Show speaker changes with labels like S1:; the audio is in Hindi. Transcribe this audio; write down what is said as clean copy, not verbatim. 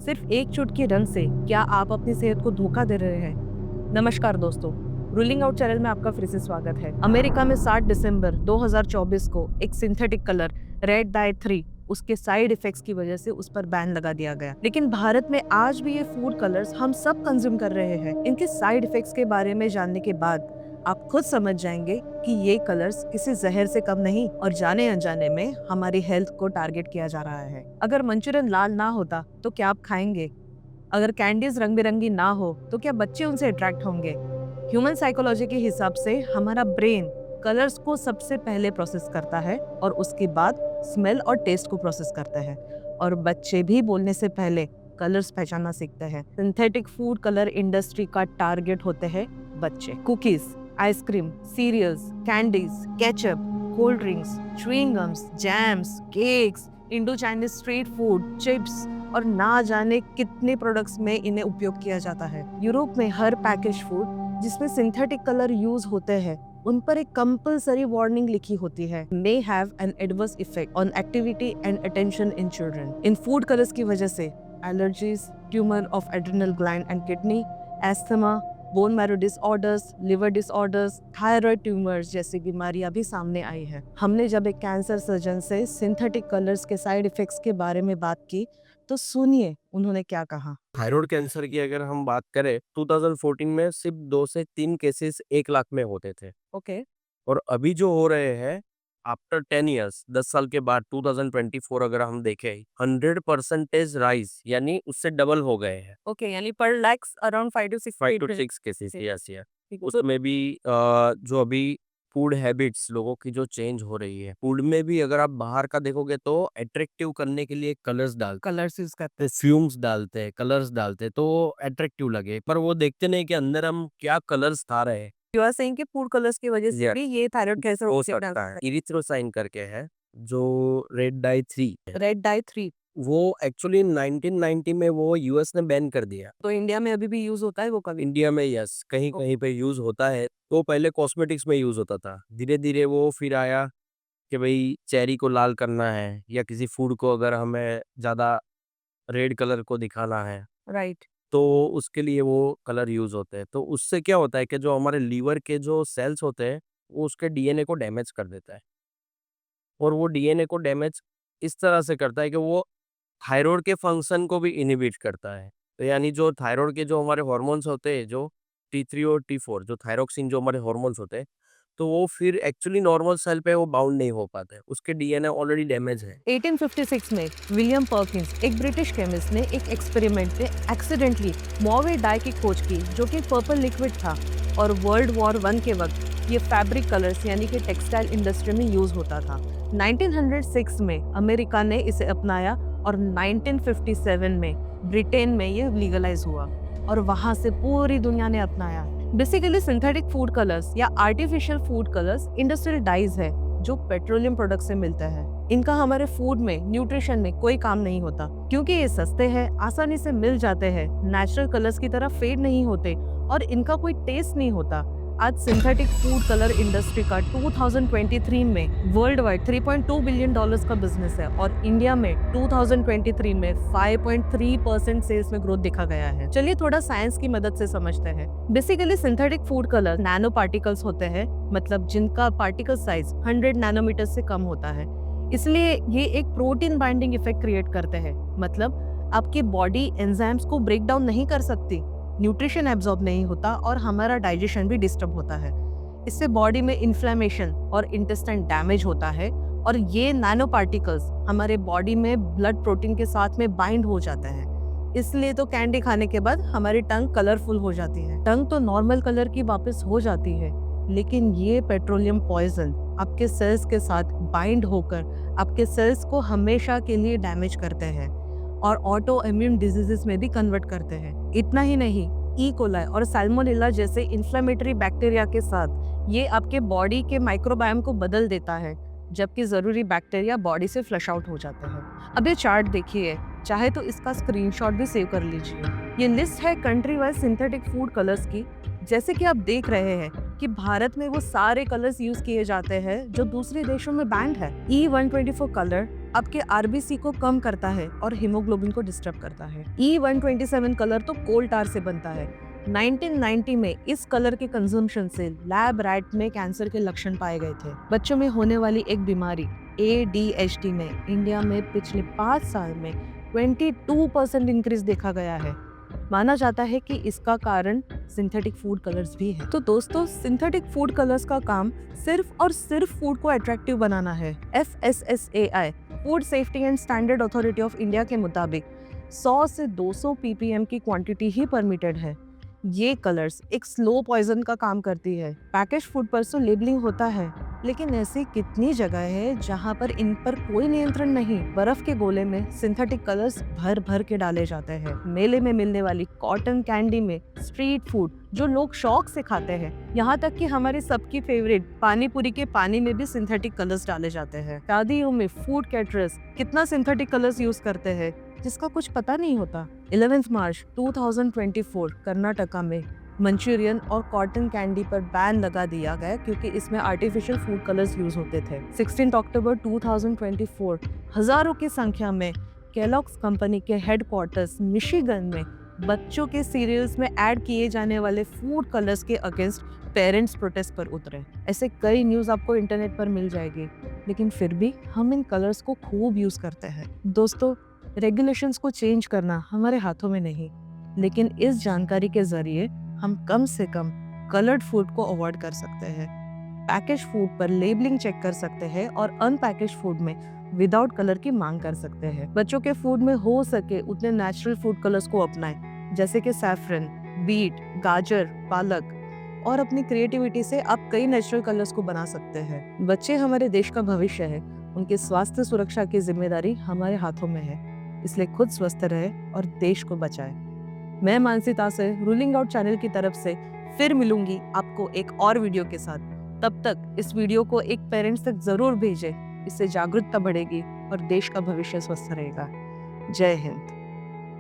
S1: सिर्फ एक चुटकी रंग से क्या आप अपनी सेहत को धोखा दे रहे हैं? नमस्कार दोस्तों, रूलिंग आउट चैनल में आपका फिर से स्वागत है। अमेरिका में 7 दिसंबर 2024 को एक सिंथेटिक कलर रेड डाई 3 उसके साइड इफेक्ट्स की वजह से उस पर बैन लगा दिया गया। लेकिन भारत में आज भी ये फूड कलर्स हम सब कंज्यूम कर रहे हैं। इनके साइड इफेक्ट्स के बारे में जानने के बाद आप खुद समझ जाएंगे कि ये कलर्स किसी जहर से कम नहीं और जाने अनजाने में हमारी हेल्थ को टारगेट किया जा रहा है। अगर मंचूरियन लाल ना होता तो क्या आप खाएंगे? अगर कैंडीज रंग बिरंगी ना हो तो क्या बच्चे उनसे अट्रैक्ट होंगे? ह्यूमन साइकोलॉजी के हिसाब से हमारा ब्रेन कलर्स को सबसे पहले प्रोसेस करता है और उसके बाद स्मेल और टेस्ट को प्रोसेस करता है। और बच्चे भी बोलने से पहले कलर्स पहचानना सीखते हैं। सिंथेटिक फूड कलर इंडस्ट्री का टारगेट होते हैं बच्चे। Cookies, ice cream, cereals, candies, ketchup, cold drinks, chewing gums, jams, cakes, Indo Chinese street food, chips और ना जाने कितने प्रोडक्ट्स में इन्हें उपयोग किया जाता है। यूरोप में हर पैकेज फूड जिसमें सिंथेटिक कलर यूज होते हैं उन पर एक कंपलसरी वार्निंग लिखी होती है, may have an adverse effect on activity and attention in children। In food colours की वजह से allergies, tumour of adrenal gland and kidney, asthma, bone marrow disorders, liver disorders, thyroid tumours जैसी बीमारियां भी सामने आई है। हमने जब एक कैंसर सर्जन से सिंथेटिक कलर्स के साइड इफेक्ट्स के बारे में बात की तो सुनिए उन्होंने क्या कहा।
S2: थायराइड कैंसर की अगर हम बात करें 2014 में सिर्फ 2 से 3 केसेस 1 लाख में होते थे
S1: ओके
S2: और अभी जो हो रहे हैं आफ्टर 10 इयर्स 10 साल के बाद 2024 अगर हम देखें 100% राइज यानी उससे डबल हो गए हैं।
S1: ओके यानी पर lakhs around 5 to 6
S2: 5 to 6 cases yes yes उसमें भी जो अभी फूड हैबिट्स लोगों की जो चेंज हो रही है फूड में भी अगर आप बाहर का देखोगे तो अट्रैक्टिव करने के लिए कलर्स डालते
S1: कलर्स यूज करते
S2: हैं, फ्यूम्स डालते हैं, कलर्स डालते हैं तो अट्रैक्टिव लगे पर वो देखते नहीं कि अंदर हम क्या कलर्स खा रहे हैं।
S1: यू आर सेइंग कि फूड कलर्स की वजह से
S2: Yes,
S1: भी ये थायराइड कैंसर
S2: हो सकता है इरिथ्रोसाइन करके है जो रेड डाई 3 है
S1: रेड डाई 3
S2: वो एक्चुअली 1990 में वो यूएस ने बैन कर दिया।
S1: तो इंडिया में अभी भी यूज होता है वो कभी?
S2: इंडिया में यस कहीं कहीं पे यूज होता है तो पहले कॉस्मेटिक्स में यूज होता था धीरे धीरे वो फिर आया कि भाई चेरी को लाल करना है या किसी फूड को अगर हमें ज्यादा रेड कलर को दिखाना है
S1: राइट
S2: तो उसके लिए वो कलर यूज होते हैं तो उससे क्या होता है कि जो हमारे लीवर के जो सेल्स होते हैं वो उसके डीएनए को डैमेज कर देता है और वो डीएनए को डैमेज इस तरह से करता है कि वो थायराइड के फंक्शन को भी इनहिबिट करता है। तो यानी जो थायराइड के जो हमारे हार्मोन्स होते हैं जो T3 और T4 जो थायरोक्सिन जो हमारे हार्मोन्स होते हैं तो वो फिर एक्चुअली नॉर्मल सेल पे वो बाउंड नहीं हो पाते हैं। उसके डीएनए ऑलरेडी डैमेज है।
S1: 1856 में विलियम पर्किंस एक ब्रिटिश केमिस्ट ने एक एक्सपेरिमेंट में एक्सीडेंटली मोवे डाई की खोज की जो कि पर्पल लिक्विड था और वर्ल्ड वॉर 1 के वक्त ये फैब्रिक कलर्स यानी कि टेक्सटाइल इंडस्ट्री में यूज होता था। 1906 में अमेरिका ने इसे अपनाया और 1957 में ब्रिटेन में ये लीगलाइज हुआ और वहां से पूरी दुनिया ने अपनाया। बेसिकली सिंथेटिक फूड कलर्स या artificial food colours industrial dyes है जो पेट्रोलियम प्रोडक्ट से मिलता है। इनका हमारे फूड में न्यूट्रिशन में कोई काम नहीं होता क्योंकि ये सस्ते हैं, आसानी से मिल जाते हैं, नेचुरल कलर्स की तरह फेड नहीं होते और इनका कोई टेस्ट नहीं होता। आज सिंथेटिक फूड कलर इंडस्ट्री का 2023 में वर्ल्ड वाइड $3.2 बिलियन का बिजनेस है और इंडिया में 2023 में 5.3% सेल्स में ग्रोथ देखा गया है। चलिए थोड़ा साइंस की मदद से समझते हैं। Basically synthetic food colour nano particles होते हैं, मतलब जिनका पार्टिकल साइज 100 नैनोमीटर से कम होता है। इसलिए ये एक प्रोटीन बाइंडिंग इफेक्ट क्रिएट करते हैं, मतलब आपकी बॉडी एंजाइम्स को ब्रेक डाउन नहीं कर सकती, न्यूट्रिशन एब्जॉर्ब नहीं होता और हमारा डाइजेशन भी डिस्टर्ब होता है। इससे बॉडी में इन्फ्लेमेशन और इंटेस्टाइन डैमेज होता है और ये नैनो पार्टिकल्स हमारे बॉडी में ब्लड प्रोटीन के साथ में बाइंड हो जाते हैं। इसलिए तो कैंडी खाने के बाद हमारी टंग कलरफुल हो जाती है। टंग तो नॉर्मल कलर की वापस हो जाती है, लेकिन ये पेट्रोलियम पॉइजन आपके सेल्स के साथ बाइंड होकर आपके सेल्स को हमेशा के लिए डैमेज करते हैं और ऑटो इम्यून डिजीजेस में भी कन्वर्ट करते हैं। इतना ही नहीं, ई कोलाई और सैल्मोनेला जैसे इन्फ्लेमेटरी बैक्टीरिया के साथ ये आपके बॉडी के माइक्रोबायोम को बदल देता है, जबकि जरूरी बैक्टीरिया बॉडी से फ्लश आउट हो जाते हैं। अब ये चार्ट देखिए, चाहे तो इसका स्क्रीनशॉट भी सेव कर लीजिए। ये लिस्ट है country wise synthetic food colours की। जैसे कि आप देख रहे हैं कि भारत में वो सारे कलर्स यूज किए जाते हैं जो दूसरे देशों में बैंड है। E124 कलर आपके आरबीसी को कम करता है और हीमोग्लोबिन को डिस्टर्ब करता है। E127 कलर तो कोल टार से बनता है। 1990 में इस कलर के कंजम्पशन से लैब रैट में कैंसर के लक्षण पाए गए थे। बच्चों में होने वाली एक बीमारी ADHD में इंडिया में पिछले 5 साल में 22% इंक्रीज देखा गया है। माना जाता है कि इसका कारण सिंथेटिक फूड कलर्स भी है। तो दोस्तों, सिंथेटिक फूड कलर्स का काम सिर्फ और सिर्फ फूड को अट्रैक्टिव बनाना है। FSSAI food safety and standard authority of India के मुताबिक 100 से 200 ppm की क्वांटिटी ही परमिटेड है। ये कलर्स एक स्लो पॉइजन का काम करती है। पैकेज फूड पर तो लेबलिंग होता है, लेकिन ऐसी कितनी जगह है जहां पर इन पर कोई नियंत्रण नहीं। बर्फ के गोले में सिंथेटिक कलर्स भर भर के डाले जाते हैं। मेले में मिलने वाली कॉटन कैंडी में स्ट्रीट फूड जो लोग शौक से खाते हैं, यहाँ तक कि हमारे सबकी फेवरेट पानी पूरी के पानी में भी सिंथेटिक कलर्स डाले जाते हैं। शादियों में फूड कैटरर्स कितना सिंथेटिक कलर्स यूज करते हैं जिसका कुछ पता नहीं होता। 11 मार्च 2024 कर्नाटका में मंचूरियन और कॉटन कैंडी पर बैन लगा दिया गया क्योंकि इसमें आर्टिफिशियल फूड कलर्स यूज होते थे। 16 अक्टूबर 2024 हजारों की संख्या में केलॉग्स कंपनी के हेडक्वार्टर्स मिशिगन में बच्चों के सीरियल्स में ऐड किए जाने वाले फूड कलर्स के अगेंस्ट पेरेंट्स प्रोटेस्ट पर उतरे। ऐसे कई न्यूज़ आपको इंटरनेट पर मिल जाएगी, लेकिन फिर भी हम इन कलर्स को खूब यूज करते हैं। दोस्तों, रेगुलेशंस को चेंज करना हमारे हाथों में नहीं, लेकिन इस जानकारी के जरिए हम कम से कम कलर्ड फूड को अवॉइड कर सकते हैं। पैकेज फूड पर लेबलिंग चेक कर सकते हैं और अनपैकेज फूड में विदाउट कलर की मांग कर सकते हैं। बच्चों के फूड में हो सके उतने नेचुरल फूड कलर्स को अपनाएं, जैसे कि सैफरन, बीट, गाजर, पालक, और अपनी क्रिएटिविटी से आप कई नेचुरल कलर्स को बना सकते हैं। बच्चे हमारे देश का भविष्य है, उनके स्वास्थ्य सुरक्षा की जिम्मेदारी हमारे हाथों में है, इसलिए खुद स्वस्थ रहे और देश को बचाए। मैं मानसिता से रूलिंग आउट चैनल की तरफ से फिर मिलूंगी आपको एक और वीडियो के साथ। तब तक इस वीडियो को एक पेरेंट्स तक जरूर भेजें, इससे जागरूकता बढ़ेगी और देश का भविष्य स्वस्थ रहेगा। जय हिंद।